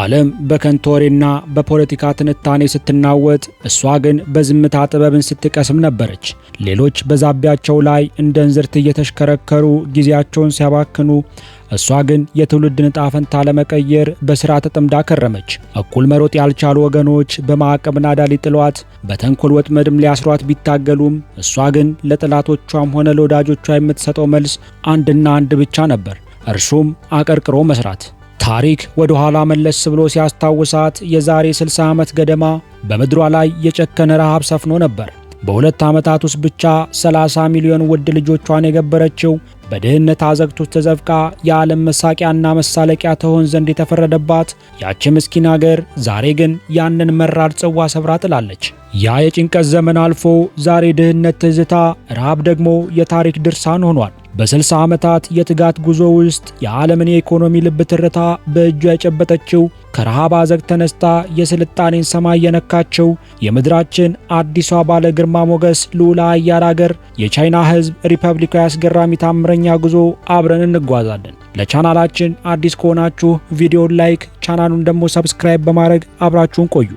ዓለም በከንቱ ወሬና በፖለቲካ ትንታኔ ስትናወጥ፣ እሷ ግን በዝምታ ጥበብን ስትቀስም ነበረች። ሌሎች በዛቢያቸው ላይ እንደ እንዝርት እየተሽከረከሩ ጊዜያቸውን ሲያባክኑ፣ እሷ ግን የትውልድን ዕጣ ፈንታ ለመቀየር በሥራ ተጠምዳ ከረመች። እኩል መሮጥ ያልቻሉ ወገኖች በማዕቀብ ናዳ ሊጥሏት፣ በተንኮል ወጥመድም ሊያስሯት ቢታገሉም፣ እሷ ግን ለጠላቶቿም ሆነ ለወዳጆቿ የምትሰጠው መልስ አንድና አንድ ብቻ ነበር። እርሱም አቀርቅሮ መስራት። ታሪክ ወደ ኋላ መለስ ብሎ ሲያስታውሳት የዛሬ 60 ዓመት ገደማ በምድሯ ላይ የጨከነ ረሃብ ሰፍኖ ነበር። በሁለት ዓመታት ውስጥ ብቻ 30 ሚሊዮን ውድ ልጆቿን የገበረችው፣ በድህነት አዘቅት ውስጥ ተዘፍቃ የዓለም መሳቂያና መሳለቂያ ትሆን ዘንድ የተፈረደባት ያቺ ምስኪን አገር ዛሬ ግን ያንን መራር ጽዋ ሰብራ ጥላለች። ያ የጭንቀት ዘመን አልፎ ዛሬ ድህነት ትዝታ፣ ረሃብ ደግሞ የታሪክ ድርሳን ሆኗል። በ60 ዓመታት የትጋት ጉዞ ውስጥ የዓለምን የኢኮኖሚ ልብ ትርታ በእጇ የጨበጠችው፣ ከረሃብ አዘቅት ተነስታ የስልጣኔን ሰማይ የነካችው የምድራችን አዲሷ ባለ ግርማ ሞገስ ልዑለ ኃያል አገር የቻይና ሕዝብ ሪፐብሊካዊ አስገራሚ ታምረኛ ጉዞ አብረን እንጓዛለን። ለቻናላችን አዲስ ከሆናችሁ ቪዲዮን ላይክ፣ ቻናሉን ደግሞ ሰብስክራይብ በማድረግ አብራችሁን ቆዩ።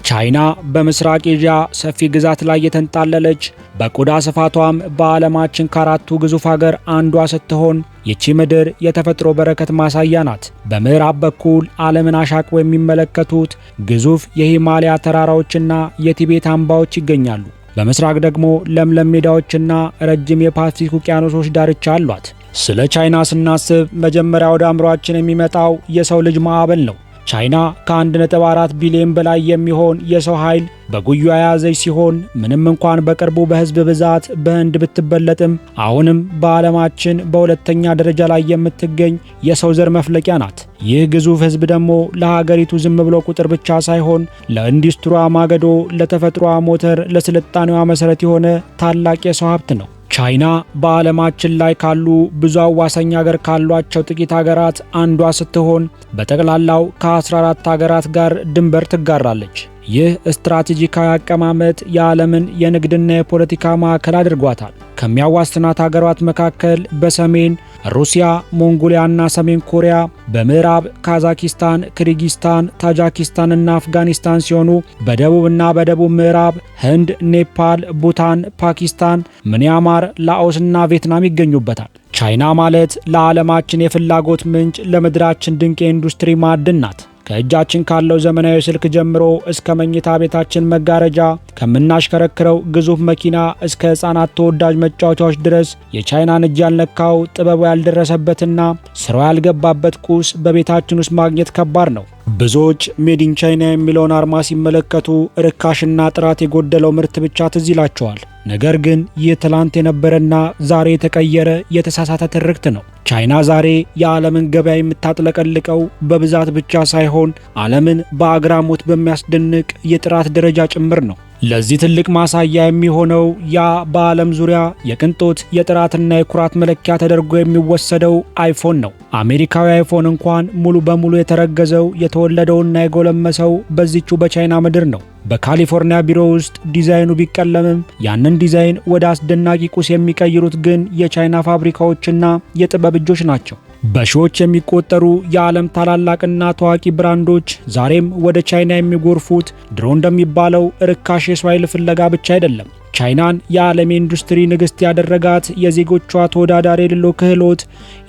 ቻይና በምስራቅ ኤዥያ ሰፊ ግዛት ላይ የተንጣለለች፣ በቆዳ ስፋቷም በዓለማችን ከአራቱ ግዙፍ ሀገር አንዷ ስትሆን ይቺ ምድር የተፈጥሮ በረከት ማሳያ ናት። በምዕራብ በኩል ዓለምን አሻቅቦ የሚመለከቱት ግዙፍ የሂማሊያ ተራራዎችና የቲቤት አምባዎች ይገኛሉ። በምስራቅ ደግሞ ለምለም ሜዳዎችና ረጅም የፓሲፊክ ውቅያኖሶች ዳርቻ አሏት። ስለ ቻይና ስናስብ መጀመሪያ ወደ አእምሯችን የሚመጣው የሰው ልጅ ማዕበል ነው። ቻይና ከ1.4 ቢሊዮን በላይ የሚሆን የሰው ኃይል በጉያ የያዘች ሲሆን ምንም እንኳን በቅርቡ በሕዝብ ብዛት በህንድ ብትበለጥም አሁንም በዓለማችን በሁለተኛ ደረጃ ላይ የምትገኝ የሰው ዘር መፍለቂያ ናት። ይህ ግዙፍ ሕዝብ ደግሞ ለሀገሪቱ ዝም ብሎ ቁጥር ብቻ ሳይሆን ለኢንዱስትሪዋ ማገዶ፣ ለተፈጥሮዋ ሞተር፣ ለስልጣኔዋ መሠረት የሆነ ታላቅ የሰው ሀብት ነው። ቻይና በዓለማችን ላይ ካሉ ብዙ አዋሳኝ ሀገር ካሏቸው ጥቂት ሀገራት አንዷ ስትሆን በጠቅላላው ከ14 ሀገራት ጋር ድንበር ትጋራለች። ይህ ስትራቴጂካዊ አቀማመጥ የዓለምን የንግድና የፖለቲካ ማዕከል አድርጓታል። ከሚያዋስናት ሀገራት መካከል በሰሜን ሩሲያ፣ ሞንጎሊያና ሰሜን ኮሪያ፣ በምዕራብ ካዛኪስታን፣ ክሪጊስታን፣ ታጃኪስታንና አፍጋኒስታን ሲሆኑ በደቡብና በደቡብ ምዕራብ ህንድ፣ ኔፓል፣ ቡታን፣ ፓኪስታን፣ ምንያማር፣ ላኦስና ቪየትናም ይገኙበታል። ቻይና ማለት ለዓለማችን የፍላጎት ምንጭ፣ ለምድራችን ድንቅ የኢንዱስትሪ ማዕድን ናት። ከእጃችን ካለው ዘመናዊ ስልክ ጀምሮ እስከ መኝታ ቤታችን መጋረጃ፣ ከምናሽከረክረው ግዙፍ መኪና እስከ ሕፃናት ተወዳጅ መጫወቻዎች ድረስ የቻይናን እጅ ያልነካው፣ ጥበቡ ያልደረሰበትና ስራው ያልገባበት ቁስ በቤታችን ውስጥ ማግኘት ከባድ ነው። ብዙዎች ሜድ ኢን ቻይና የሚለውን አርማ ሲመለከቱ ርካሽና ጥራት የጎደለው ምርት ብቻ ትዝ ይላቸዋል። ነገር ግን ይህ ትላንት የነበረና ዛሬ የተቀየረ የተሳሳተ ትርክት ነው። ቻይና ዛሬ የዓለምን ገበያ የምታጥለቀልቀው በብዛት ብቻ ሳይሆን ዓለምን በአግራሞት በሚያስደንቅ የጥራት ደረጃ ጭምር ነው። ለዚህ ትልቅ ማሳያ የሚሆነው ያ በዓለም ዙሪያ የቅንጦት የጥራትና የኩራት መለኪያ ተደርጎ የሚወሰደው አይፎን ነው። አሜሪካዊ አይፎን እንኳን ሙሉ በሙሉ የተረገዘው የተወለደውና የጎለመሰው በዚቹ በቻይና ምድር ነው። በካሊፎርኒያ ቢሮ ውስጥ ዲዛይኑ ቢቀለምም ያንን ዲዛይን ወደ አስደናቂ ቁስ የሚቀይሩት ግን የቻይና ፋብሪካዎችና የጥበብ እጆች ናቸው። በሺዎች የሚቆጠሩ የዓለም ታላላቅና ታዋቂ ብራንዶች ዛሬም ወደ ቻይና የሚጎርፉት ድሮ እንደሚባለው ርካሽ የሰው ኃይል ፍለጋ ብቻ አይደለም። ቻይናን የዓለም የኢንዱስትሪ ንግሥት ያደረጋት የዜጎቿ ተወዳዳሪ የሌለው ክህሎት፣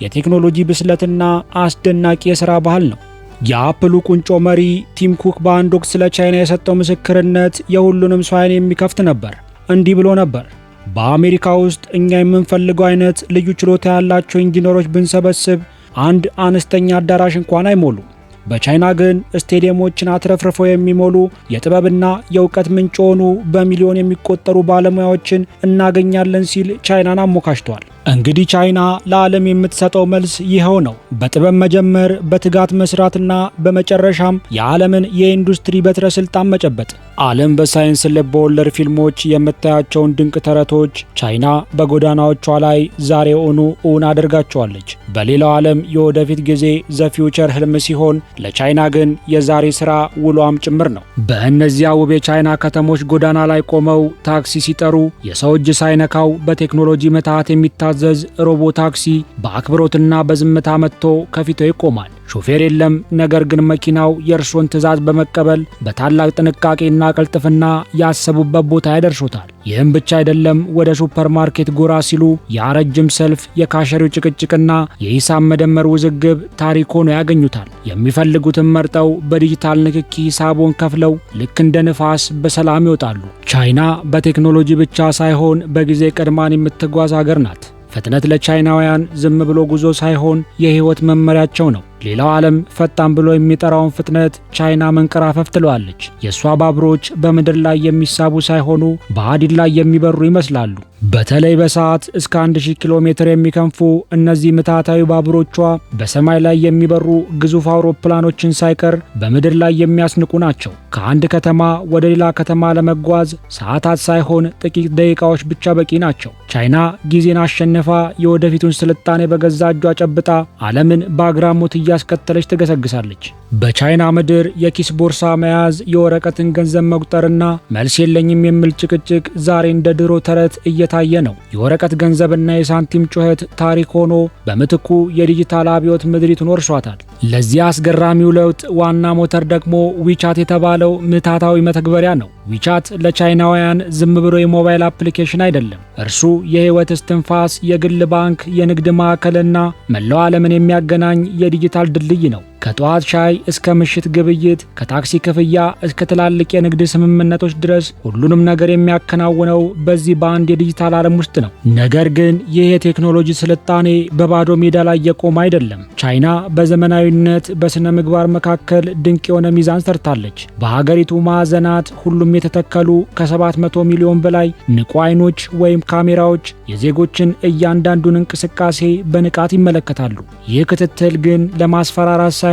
የቴክኖሎጂ ብስለትና አስደናቂ የሥራ ባህል ነው። የአፕሉ ቁንጮ መሪ ቲም ኩክ በአንድ ወቅት ስለ ቻይና የሰጠው ምስክርነት የሁሉንም ሰው ዓይን የሚከፍት ነበር። እንዲህ ብሎ ነበር: በአሜሪካ ውስጥ እኛ የምንፈልገው አይነት ልዩ ችሎታ ያላቸው ኢንጂነሮች ብንሰበስብ አንድ አነስተኛ አዳራሽ እንኳን አይሞሉ። በቻይና ግን ስቴዲየሞችን አትረፍርፈው የሚሞሉ የጥበብና የእውቀት ምንጭ ሆኑ በሚሊዮን የሚቆጠሩ ባለሙያዎችን እናገኛለን ሲል ቻይናን አሞካሽቷል። እንግዲህ ቻይና ለዓለም የምትሰጠው መልስ ይኸው ነው። በጥበብ መጀመር፣ በትጋት መስራትና በመጨረሻም የዓለምን የኢንዱስትሪ በትረ ስልጣን መጨበጥ። ዓለም በሳይንስ ልብ ወለድ ፊልሞች የምታያቸውን ድንቅ ተረቶች ቻይና በጎዳናዎቿ ላይ ዛሬውኑ እውን አድርጋቸዋለች። በሌላው ዓለም የወደፊት ጊዜ ዘ ፊውቸር ህልም ሲሆን ለቻይና ግን የዛሬ ስራ ውሏም ጭምር ነው። በእነዚያ ውብ የቻይና ከተሞች ጎዳና ላይ ቆመው ታክሲ ሲጠሩ የሰው እጅ ሳይነካው በቴክኖሎጂ ምትሃት የሚታዘዝ ሮቦ ታክሲ በአክብሮትና በዝምታ መጥቶ ከፊቶ ይቆማል። ሾፌር የለም። ነገር ግን መኪናው የእርሶን ትዕዛዝ በመቀበል በታላቅ ጥንቃቄና ቅልጥፍና ያሰቡበት ቦታ ያደርሶታል። ይህም ብቻ አይደለም። ወደ ሱፐርማርኬት ጎራ ሲሉ የረጅም ሰልፍ፣ የካሸሪው ጭቅጭቅና የሂሳብ መደመር ውዝግብ ታሪክ ሆኖ ያገኙታል። የሚፈልጉትን መርጠው በዲጂታል ንክኪ ሂሳቦን ከፍለው ልክ እንደ ንፋስ በሰላም ይወጣሉ። ቻይና በቴክኖሎጂ ብቻ ሳይሆን በጊዜ ቀድማን የምትጓዝ ሀገር ናት። ፍጥነት ለቻይናውያን ዝም ብሎ ጉዞ ሳይሆን የህይወት መመሪያቸው ነው። ሌላው ዓለም ፈጣን ብሎ የሚጠራውን ፍጥነት ቻይና መንቀራፈፍ ትለዋለች። የእሷ ባቡሮች በምድር ላይ የሚሳቡ ሳይሆኑ በሐዲድ ላይ የሚበሩ ይመስላሉ። በተለይ በሰዓት እስከ 1000 ኪሎ ሜትር የሚከንፉ እነዚህ ምትሃታዊ ባቡሮቿ በሰማይ ላይ የሚበሩ ግዙፍ አውሮፕላኖችን ሳይቀር በምድር ላይ የሚያስንቁ ናቸው። ከአንድ ከተማ ወደ ሌላ ከተማ ለመጓዝ ሰዓታት ሳይሆን ጥቂት ደቂቃዎች ብቻ በቂ ናቸው። ቻይና ጊዜን አሸንፋ የወደፊቱን ስልጣኔ በገዛ እጇ ጨብጣ ዓለምን በአግራሞት እያስከተለች ትገሰግሳለች። በቻይና ምድር የኪስ ቦርሳ መያዝ፣ የወረቀትን ገንዘብ መቁጠርና መልስ የለኝም የሚል ጭቅጭቅ ዛሬ እንደ ድሮ ተረት እየታየ ነው። የወረቀት ገንዘብና የሳንቲም ጩኸት ታሪክ ሆኖ በምትኩ የዲጂታል አብዮት ምድሪቱን ወርሷታል። ለዚህ አስገራሚው ለውጥ ዋና ሞተር ደግሞ ዊቻት የተባለው ምትሃታዊ መተግበሪያ ነው። ዊቻት ለቻይናውያን ዝም ብሎ የሞባይል አፕሊኬሽን አይደለም። እርሱ የህይወት እስትንፋስ፣ የግል ባንክ፣ የንግድ ማዕከልና መላው ዓለምን የሚያገናኝ የዲጂታል ድልድይ ነው። ከጠዋት ሻይ እስከ ምሽት ግብይት፣ ከታክሲ ክፍያ እስከ ትላልቅ የንግድ ስምምነቶች ድረስ ሁሉንም ነገር የሚያከናውነው በዚህ በአንድ የዲጂታል ዓለም ውስጥ ነው። ነገር ግን ይህ የቴክኖሎጂ ስልጣኔ በባዶ ሜዳ ላይ የቆመ አይደለም። ቻይና በዘመናዊነት በስነ ምግባር መካከል ድንቅ የሆነ ሚዛን ሰርታለች። በሀገሪቱ ማዕዘናት ሁሉም የተተከሉ ከ700 ሚሊዮን በላይ ንቁ አይኖች ወይም ካሜራዎች የዜጎችን እያንዳንዱን እንቅስቃሴ በንቃት ይመለከታሉ። ይህ ክትትል ግን ለማስፈራራት ሳይሆን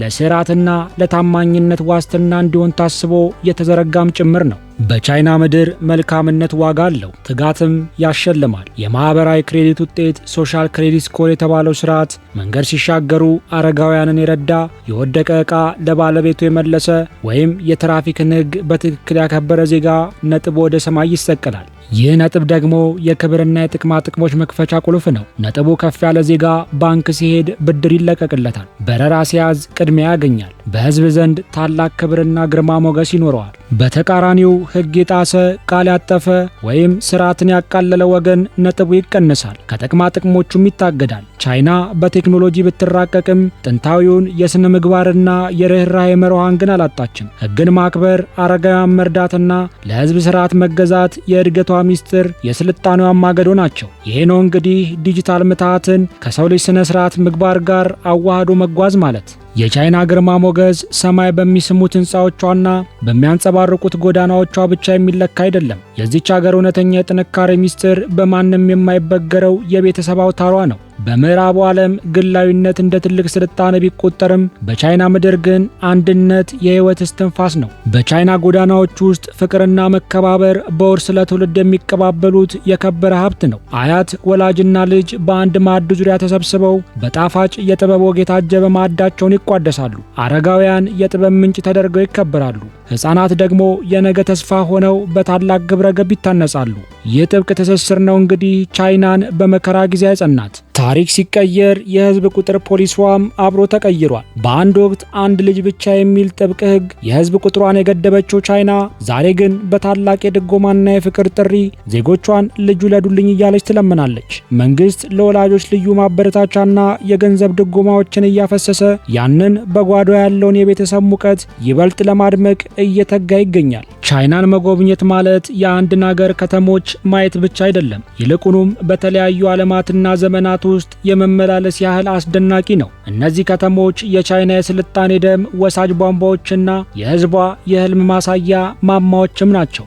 ለስርዓትና ለታማኝነት ዋስትና እንዲሆን ታስቦ የተዘረጋም ጭምር ነው። በቻይና ምድር መልካምነት ዋጋ አለው፣ ትጋትም ያሸልማል። የማህበራዊ ክሬዲት ውጤት ሶሻል ክሬዲት ስኮር የተባለው ስርዓት መንገድ ሲሻገሩ አረጋውያንን የረዳ፣ የወደቀ ዕቃ ለባለቤቱ የመለሰ ወይም የትራፊክን ሕግ በትክክል ያከበረ ዜጋ ነጥብ ወደ ሰማይ ይሰቀላል። ይህ ነጥብ ደግሞ የክብርና የጥቅማ ጥቅሞች መክፈቻ ቁልፍ ነው። ነጥቡ ከፍ ያለ ዜጋ ባንክ ሲሄድ ብድር ይለቀቅለታል፣ በረራ ሲያዝ ቅድሚያ ያገኛል፣ በህዝብ ዘንድ ታላቅ ክብርና ግርማ ሞገስ ይኖረዋል። በተቃራኒው ሕግ የጣሰ፣ ቃል ያጠፈ ወይም ስርዓትን ያቃለለ ወገን ነጥቡ ይቀንሳል፣ ከጥቅማ ጥቅሞቹም ይታገዳል። ቻይና በቴክኖሎጂ ብትራቀቅም ጥንታዊውን የስነ ምግባርና የርህራሄ መርሃን ግን አላጣችም። ሕግን ማክበር፣ አረጋውያን መርዳትና ለህዝብ ስርዓት መገዛት የእድገቷ ሚስጥር፣ የስልጣኔዋ ማገዶ ናቸው። ይሄ ነው እንግዲህ ዲጂታል ምትሃትን ከሰው ልጅ ስነ ስርዓት ምግባር ጋር አዋህዶ መጓዝ ማለት። የቻይና ግርማ ሞገስ ሰማይ በሚስሙት ህንፃዎቿና በሚያንጸባርቁት ጎዳናዎቿ ብቻ የሚለካ አይደለም። የዚች ሀገር እውነተኛ የጥንካሬ ሚስጥር በማንም የማይበገረው የቤተሰብ አውታሯ ነው። በምዕራቡ ዓለም ግላዊነት እንደ ትልቅ ስልጣኔ ቢቆጠርም በቻይና ምድር ግን አንድነት የህይወት እስትንፋስ ነው። በቻይና ጎዳናዎች ውስጥ ፍቅርና መከባበር በውርስ ለትውልድ የሚቀባበሉት የከበረ ሀብት ነው። አያት፣ ወላጅና ልጅ በአንድ ማዕድ ዙሪያ ተሰብስበው በጣፋጭ የጥበብ ወግ የታጀበ ማዕዳቸውን ይቋደሳሉ። አረጋውያን የጥበብ ምንጭ ተደርገው ይከበራሉ። ሕፃናት ደግሞ የነገ ተስፋ ሆነው በታላቅ ግብረ ገብ ይታነጻሉ። ይህ ጥብቅ ትስስር ነው እንግዲህ ቻይናን በመከራ ጊዜ ያጸናት። ታሪክ ሲቀየር የህዝብ ቁጥር ፖሊሲዋም አብሮ ተቀይሯል። በአንድ ወቅት አንድ ልጅ ብቻ የሚል ጥብቅ ህግ የህዝብ ቁጥሯን የገደበችው ቻይና ዛሬ ግን በታላቅ የድጎማና የፍቅር ጥሪ ዜጎቿን ልጅ ውለዱልኝ እያለች ትለምናለች። መንግስት ለወላጆች ልዩ ማበረታቻና የገንዘብ ድጎማዎችን እያፈሰሰ ያንን በጓዶ ያለውን የቤተሰብ ሙቀት ይበልጥ ለማድመቅ እየተጋ ይገኛል። ቻይናን መጎብኘት ማለት የአንድን ሀገር ከተሞች ማየት ብቻ አይደለም። ይልቁንም በተለያዩ ዓለማትና ዘመናት ውስጥ የመመላለስ ያህል አስደናቂ ነው። እነዚህ ከተሞች የቻይና የስልጣኔ ደም ወሳጅ ቧንቧዎችና የህዝቧ የህልም ማሳያ ማማዎችም ናቸው።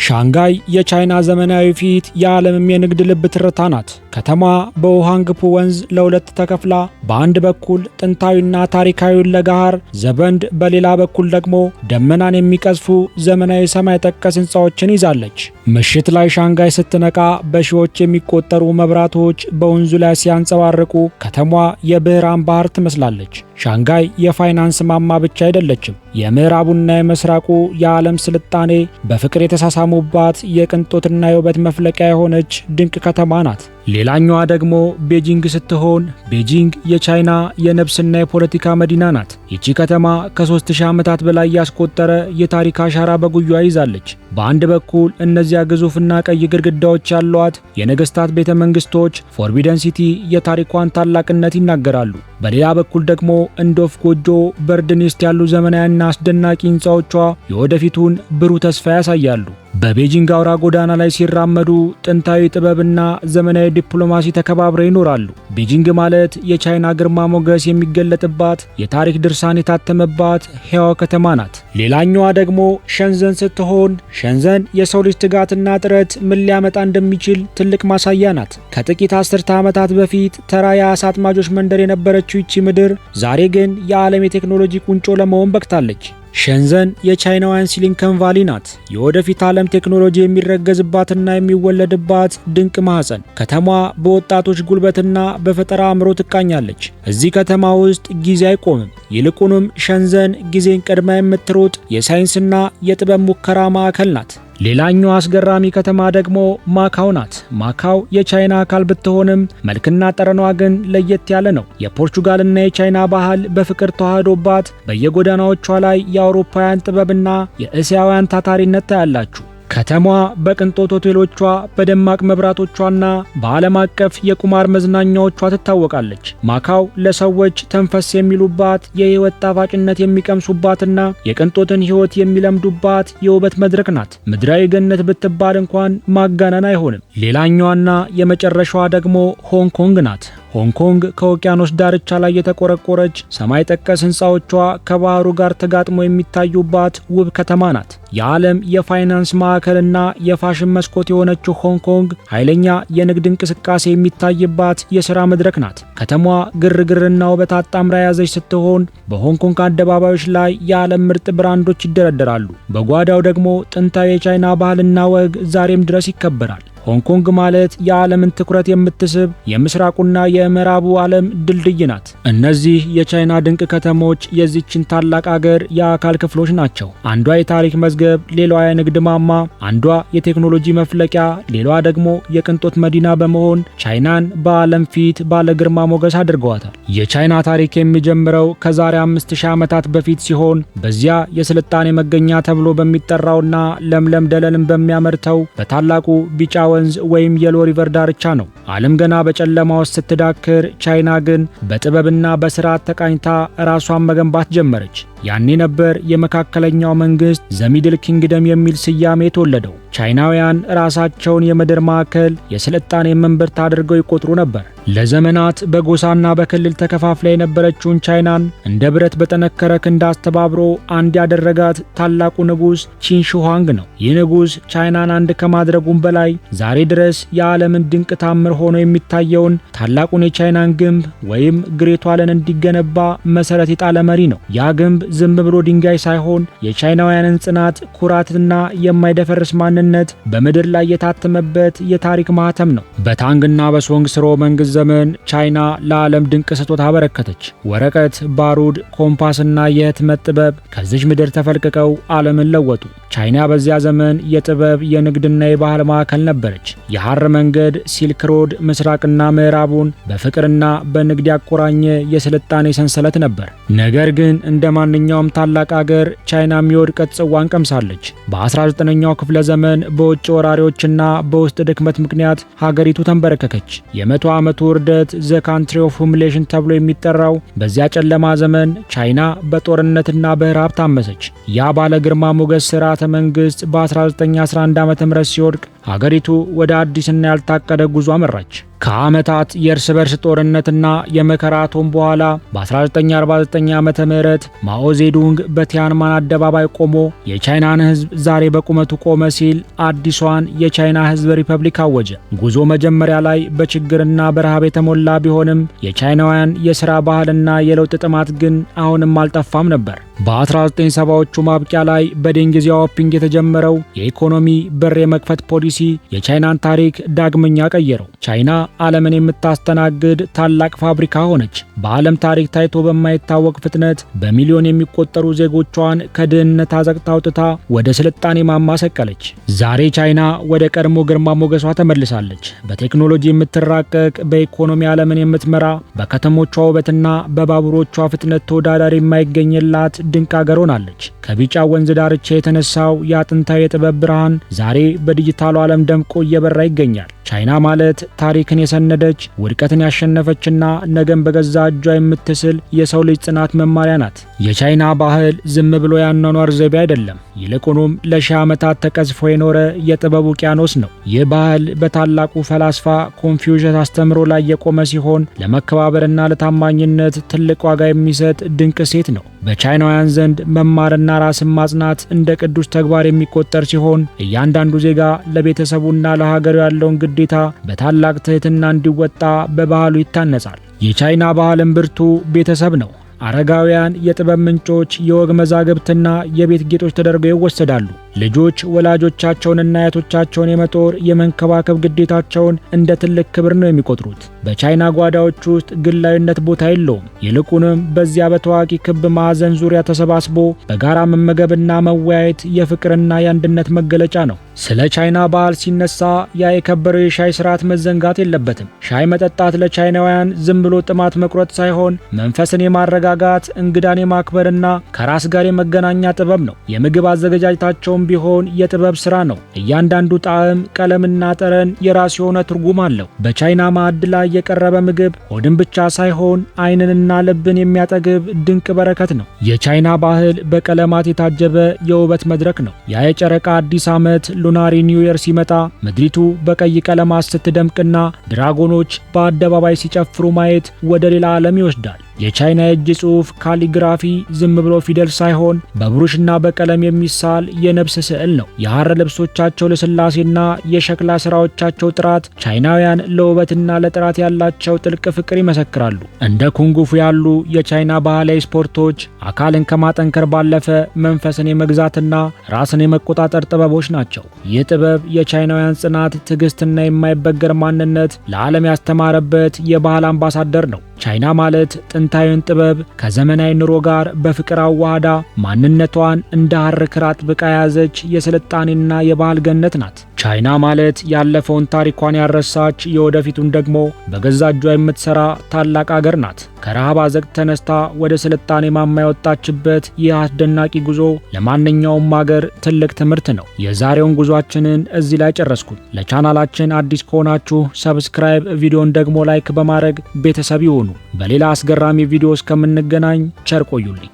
ሻንጋይ የቻይና ዘመናዊ ፊት፣ የዓለምም የንግድ ልብ ትርታ ናት። ከተማዋ በውሃንግፑ ወንዝ ለሁለት ተከፍላ በአንድ በኩል ጥንታዊና ታሪካዊውን ለጋሃር ዘበንድ፣ በሌላ በኩል ደግሞ ደመናን የሚቀዝፉ ዘመናዊ ሰማይ ጠቀስ ሕንፃዎችን ይዛለች። ምሽት ላይ ሻንጋይ ስትነቃ በሺዎች የሚቆጠሩ መብራቶች በወንዙ ላይ ሲያንጸባርቁ ከተማዋ የብርሃን ባህር ትመስላለች። ሻንጋይ የፋይናንስ ማማ ብቻ አይደለችም። የምዕራቡና የምስራቁ የዓለም ስልጣኔ በፍቅር የተሳሳሙባት የቅንጦትና የውበት መፍለቂያ የሆነች ድንቅ ከተማ ናት። ሌላኛዋ ደግሞ ቤጂንግ ስትሆን ቤጂንግ የቻይና የነፍስና የፖለቲካ መዲና ናት። ይቺ ከተማ ከ3000 ዓመታት በላይ ያስቆጠረ የታሪክ አሻራ በጉያዋ ይዛለች። በአንድ በኩል እነዚያ ግዙፍና ቀይ ግድግዳዎች ያሏት የነገስታት ቤተ መንግስቶች ፎርቢደን ሲቲ የታሪኳን ታላቅነት ይናገራሉ። በሌላ በኩል ደግሞ እንደ ወፍ ጎጆ በርድ ኔስት ያሉ ዘመናዊና አስደናቂ ሕንፃዎቿ የወደፊቱን ብሩህ ተስፋ ያሳያሉ። በቤጂንግ አውራ ጎዳና ላይ ሲራመዱ ጥንታዊ ጥበብና ዘመናዊ ዲፕሎማሲ ተከባብረው ይኖራሉ። ቤጂንግ ማለት የቻይና ግርማ ሞገስ የሚገለጥባት የታሪክ ድርሳን የታተመባት ሕያው ከተማ ናት። ሌላኛዋ ደግሞ ሸንዘን ስትሆን ሸንዘን የሰው ልጅ ትጋትና ጥረት ምን ሊያመጣ እንደሚችል ትልቅ ማሳያ ናት። ከጥቂት አስርተ ዓመታት በፊት ተራ የዓሳ አጥማጆች መንደር የነበረችው ይቺ ምድር ዛሬ ግን የዓለም የቴክኖሎጂ ቁንጮ ለመሆን በቅታለች። ሸንዘን የቻይናውያን ሲሊከን ቫሊ ናት። የወደፊት ዓለም ቴክኖሎጂ የሚረገዝባትና የሚወለድባት ድንቅ ማህፀን። ከተማዋ በወጣቶች ጉልበትና በፈጠራ አእምሮ ትቃኛለች። እዚህ ከተማ ውስጥ ጊዜ አይቆምም። ይልቁንም ሸንዘን ጊዜን ቀድማ የምትሮጥ የሳይንስና የጥበብ ሙከራ ማዕከል ናት። ሌላኛው አስገራሚ ከተማ ደግሞ ማካው ናት። ማካው የቻይና አካል ብትሆንም መልክና ጠረኗ ግን ለየት ያለ ነው። የፖርቹጋልና የቻይና ባህል በፍቅር ተዋህዶባት በየጎዳናዎቿ ላይ የአውሮፓውያን ጥበብና የእስያውያን ታታሪነት ታያላችሁ። ከተማዋ በቅንጦት ሆቴሎቿ፣ በደማቅ መብራቶቿና በዓለም አቀፍ የቁማር መዝናኛዎቿ ትታወቃለች። ማካው ለሰዎች ተንፈስ የሚሉባት፣ የህይወት ጣፋጭነት የሚቀምሱባትና የቅንጦትን ህይወት የሚለምዱባት የውበት መድረክ ናት። ምድራዊ ገነት ብትባል እንኳን ማጋነን አይሆንም። ሌላኛዋና የመጨረሻዋ ደግሞ ሆንግ ኮንግ ናት። ሆንግ ኮንግ ከውቅያኖስ ዳርቻ ላይ የተቆረቆረች ሰማይ ጠቀስ ሕንፃዎቿ ከባህሩ ጋር ተጋጥሞ የሚታዩባት ውብ ከተማ ናት። የዓለም የፋይናንስ ማዕከልና የፋሽን መስኮት የሆነችው ሆንግ ኮንግ ኃይለኛ የንግድ እንቅስቃሴ የሚታይባት የሥራ መድረክ ናት። ከተማዋ ግርግርና ውበት አጣምራ የያዘች ስትሆን በሆንግ ኮንግ አደባባዮች ላይ የዓለም ምርጥ ብራንዶች ይደረደራሉ። በጓዳው ደግሞ ጥንታዊ የቻይና ባህልና ወግ ዛሬም ድረስ ይከበራል። ሆንግ ኮንግ ማለት የዓለምን ትኩረት የምትስብ የምስራቁና የምዕራቡ ዓለም ድልድይ ናት። እነዚህ የቻይና ድንቅ ከተሞች የዚችን ታላቅ አገር የአካል ክፍሎች ናቸው። አንዷ የታሪክ መዝገብ፣ ሌላዋ የንግድ ማማ፣ አንዷ የቴክኖሎጂ መፍለቂያ፣ ሌላዋ ደግሞ የቅንጦት መዲና በመሆን ቻይናን በዓለም ፊት ባለ ግርማ ሞገስ አድርገዋታል። የቻይና ታሪክ የሚጀምረው ከዛሬ 5000 ዓመታት በፊት ሲሆን በዚያ የስልጣኔ መገኛ ተብሎ በሚጠራውና ለምለም ደለልን በሚያመርተው በታላቁ ቢጫ ወንዝ ወይም የሎ ሪቨር ዳርቻ ነው። ዓለም ገና በጨለማ ውስጥ ስትዳክር፣ ቻይና ግን በጥበብና በስርዓት ተቃኝታ ራሷን መገንባት ጀመረች። ያኔ ነበር የመካከለኛው መንግስት ዘሚድል ኪንግደም የሚል ስያሜ የተወለደው። ቻይናውያን ራሳቸውን የምድር ማዕከል፣ የስልጣኔ መንበርት አድርገው ይቆጥሩ ነበር። ለዘመናት በጎሳና በክልል ተከፋፍላ የነበረችውን ቻይናን እንደ ብረት በጠነከረ ክንድ አስተባብሮ አንድ ያደረጋት ታላቁ ንጉስ ቺንሹሃንግ ነው። ይህ ንጉስ ቻይናን አንድ ከማድረጉም በላይ ዛሬ ድረስ የዓለምን ድንቅ ታምር ሆኖ የሚታየውን ታላቁን የቻይናን ግንብ ወይም ግሬት ዋልን እንዲገነባ መሰረት የጣለ መሪ ነው። ያ ግንብ ዝም ብሎ ድንጋይ ሳይሆን የቻይናውያንን ጽናት፣ ኩራትና የማይደፈርስ ማንነት በምድር ላይ የታተመበት የታሪክ ማህተም ነው። በታንግና በሶንግ ስርወ መንግስት ዘመን ቻይና ለዓለም ድንቅ ስጦታ አበረከተች። ወረቀት፣ ባሩድ፣ ኮምፓስና የህትመት ጥበብ ከዚች ምድር ተፈልቅቀው ዓለምን ለወጡ። ቻይና በዚያ ዘመን የጥበብ የንግድና የባህል ማዕከል ነበረች። የሐር መንገድ ሲልክ ሮድ ምስራቅና ምዕራቡን በፍቅርና በንግድ ያቆራኘ የስልጣኔ ሰንሰለት ነበር። ነገር ግን እንደ ማንኛውም ታላቅ አገር ቻይናም የውድቀት ጽዋን ቀምሳለች። በ19ኛው ክፍለ ዘመን በውጭ ወራሪዎችና በውስጥ ድክመት ምክንያት ሀገሪቱ ተንበረከከች። የመቶ ዓመቱ ውርደት ዘ ካንትሪ ኦፍ ሁሚሌሽን ተብሎ የሚጠራው በዚያ ጨለማ ዘመን ቻይና በጦርነትና በረሃብ ታመሰች። ያ ባለ ግርማ ሞገስ ስርዓተ መንግስት በ1911 ዓ.ም ሲወድቅ ሀገሪቱ ወደ አዲስና ያልታቀደ ጉዞ አመራች። ከዓመታት የእርስ በርስ ጦርነትና የመከራ አቶም በኋላ በ1949 ዓመተ ምህረት ማኦ ዜዱንግ በቲያንማን አደባባይ ቆሞ የቻይናን ሕዝብ ዛሬ በቁመቱ ቆመ ሲል አዲሷን የቻይና ሕዝብ ሪፐብሊክ አወጀ። ጉዞ መጀመሪያ ላይ በችግርና በረሃብ የተሞላ ቢሆንም የቻይናውያን የሥራ ባህልና የለውጥ ጥማት ግን አሁንም አልጠፋም ነበር። በ1970ዎቹ ማብቂያ ላይ በዴንግ ዚያኦፒንግ የተጀመረው የኢኮኖሚ በር የመክፈት ፖሊሲ የቻይናን ታሪክ ዳግመኛ ቀየረው። ቻይና ዓለምን የምታስተናግድ ታላቅ ፋብሪካ ሆነች። በዓለም ታሪክ ታይቶ በማይታወቅ ፍጥነት በሚሊዮን የሚቆጠሩ ዜጎቿን ከድህነት አዘቅታ አውጥታ ወደ ስልጣኔ ማማ ሰቀለች። ዛሬ ቻይና ወደ ቀድሞ ግርማ ሞገሷ ተመልሳለች። በቴክኖሎጂ የምትራቀቅ፣ በኢኮኖሚ ዓለምን የምትመራ፣ በከተሞቿ ውበትና በባቡሮቿ ፍጥነት ተወዳዳሪ የማይገኝላት ድንቅ አገር ሆናለች። ከቢጫ ወንዝ ዳርቻ የተነሳው የጥንታዊ የጥበብ ብርሃን ዛሬ በዲጂታሉ ዓለም ደምቆ እየበራ ይገኛል። ቻይና ማለት ታሪክን የሰነደች፣ ውድቀትን ያሸነፈችና ነገን በገዛ እጇ የምትስል የሰው ልጅ ጽናት መማሪያ ናት። የቻይና ባህል ዝም ብሎ ያኗኗር ዘይቤ አይደለም። ይልቁንም ለሺህ ዓመታት ተቀዝፎ የኖረ የጥበብ ውቅያኖስ ነው። ይህ ባህል በታላቁ ፈላስፋ ኮንፊውዥስ አስተምሮ ላይ የቆመ ሲሆን ለመከባበርና ለታማኝነት ትልቅ ዋጋ የሚሰጥ ድንቅ ሴት ነው። በቻይናውያን ዘንድ መማርና ራስን ማጽናት እንደ ቅዱስ ተግባር የሚቆጠር ሲሆን እያንዳንዱ ዜጋ ለቤተሰቡና ለሀገሩ ያለውን ግዴታ በታላቅ ትህትና እንዲወጣ በባህሉ ይታነጻል። የቻይና ባህልም ብርቱ ቤተሰብ ነው። አረጋውያን የጥበብ ምንጮች፣ የወግ መዛግብትና የቤት ጌጦች ተደርገው ይወሰዳሉ። ልጆች ወላጆቻቸውንና አያቶቻቸውን የመጦር የመንከባከብ ግዴታቸውን እንደ ትልቅ ክብር ነው የሚቆጥሩት። በቻይና ጓዳዎች ውስጥ ግላዊነት ቦታ የለውም። ይልቁንም በዚያ በታዋቂ ክብ ማዕዘን ዙሪያ ተሰባስቦ በጋራ መመገብና መወያየት የፍቅርና የአንድነት መገለጫ ነው። ስለ ቻይና ባህል ሲነሳ ያ የከበረው የሻይ ስርዓት መዘንጋት የለበትም። ሻይ መጠጣት ለቻይናውያን ዝም ብሎ ጥማት መቁረጥ ሳይሆን መንፈስን የማረጋጋት፣ እንግዳን የማክበርና ከራስ ጋር የመገናኛ ጥበብ ነው። የምግብ አዘገጃጀታቸውም ቢሆን የጥበብ ስራ ነው። እያንዳንዱ ጣዕም፣ ቀለምና ጠረን የራሱ የሆነ ትርጉም አለው። በቻይና ማዕድ ላይ የቀረበ ምግብ ሆድን ብቻ ሳይሆን ዓይንንና ልብን የሚያጠግብ ድንቅ በረከት ነው። የቻይና ባህል በቀለማት የታጀበ የውበት መድረክ ነው። ያ የጨረቃ አዲስ ዓመት ሉናሪ ኒው ይር ሲመጣ ምድሪቱ በቀይ ቀለማት ስትደምቅና ድራጎኖች በአደባባይ ሲጨፍሩ ማየት ወደ ሌላ ዓለም ይወስዳል። የቻይና የእጅ ጽሑፍ ካሊግራፊ ዝም ብሎ ፊደል ሳይሆን በብሩሽና በቀለም የሚሳል የነብስ ስዕል ነው። የሐር ልብሶቻቸው ለስላሴና የሸክላ ስራዎቻቸው ጥራት ቻይናውያን ለውበትና ለጥራት ያላቸው ጥልቅ ፍቅር ይመሰክራሉ። እንደ ኩንጉፉ ያሉ የቻይና ባህላዊ ስፖርቶች አካልን ከማጠንከር ባለፈ መንፈስን የመግዛትና ራስን የመቆጣጠር ጥበቦች ናቸው። ይህ ጥበብ የቻይናውያን ጽናት፣ ትዕግስትና የማይበገር ማንነት ለዓለም ያስተማረበት የባህል አምባሳደር ነው። ቻይና ማለት ጥንታዊን ጥበብ ከዘመናዊ ኑሮ ጋር በፍቅር አዋህዳ ማንነቷን እንደ ሐር ክር አጥብቃ የያዘች የስልጣኔና የባህል ገነት ናት። ቻይና ማለት ያለፈውን ታሪኳን ያረሳች የወደፊቱን ደግሞ በገዛ እጇ የምትሰራ ታላቅ አገር ናት። ከረሃብ አዘቅት ተነስታ ወደ ስልጣኔ ማማ የወጣችበት ይህ አስደናቂ ጉዞ ለማንኛውም አገር ትልቅ ትምህርት ነው። የዛሬውን ጉዟችንን እዚህ ላይ ጨረስኩት። ለቻናላችን አዲስ ከሆናችሁ ሰብስክራይብ፣ ቪዲዮን ደግሞ ላይክ በማድረግ ቤተሰብ ይሁኑ። በሌላ አስገራሚ ቪዲዮ እስከምንገናኝ ቸር ቆዩልኝ።